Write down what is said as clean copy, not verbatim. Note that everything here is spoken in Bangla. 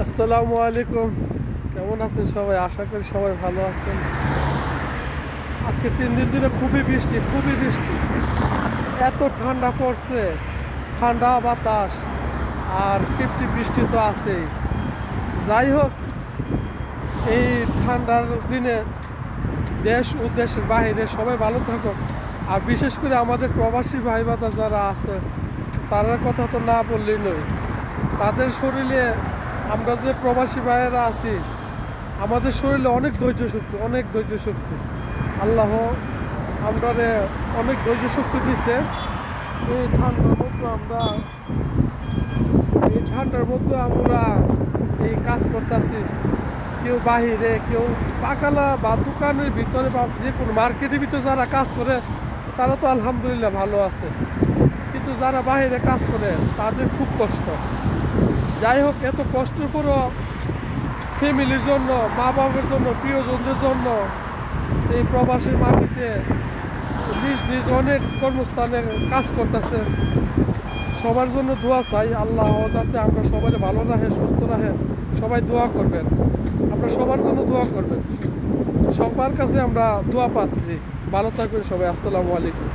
আসসালামু আলাইকুম। কেমন আছেন সবাই? আশা করি সবাই ভালো আছেন। আজকে 3 দিন ধরে খুবই বৃষ্টি। এত ঠান্ডা পড়ছে, ঠান্ডা বাতাস আর টিপটিপ বৃষ্টি তো আছেই। যাই হোক, এই ঠান্ডার দিনে দেশ ও দেশের বাইরে সবাই ভালো থাকুক। আর বিশেষ করে আমাদের প্রবাসী ভাই ভাতা যারা আছে তাদের কথা তো না বললেই নয়। তাদের শরীরে, আমরা যে প্রবাসী ভাইয়েরা আছি, আমাদের শরীরে অনেক ধৈর্য শক্তি আল্লাহ আমাদের অনেক ধৈর্য শক্তি দিচ্ছে। এই ঠান্ডার মধ্যে আমরা এই কাজ করতেছি। কেউ বাহিরে, কেউ পাকালা বা দোকানের ভিতরে বা যে কোনো মার্কেটের ভিতরে যারা কাজ করে তারা তো আলহামদুলিল্লাহ ভালো আছে, কিন্তু যারা বাইরে কাজ করে তাদের খুব কষ্ট। যাই হোক, এত কষ্টের পরও ফ্যামিলির জন্য, মা বাবার জন্য, প্রিয়জনদের জন্য এই প্রবাসী মাটিতে নিজ অনেক কর্মস্থানে কাজ করতেছে। সবার জন্য দোয়া চাই, আল্লাহ যাতে আমরা সবাই ভালো রাখে, সুস্থ রাখে। সবাই দোয়া করবেন, আমরা সবার জন্য দোয়া করবেন। সবার কাছে আমরা দোয়া পাত্রী। ভালো থাকবেন সবাই। আসসালামু আলাইকুম।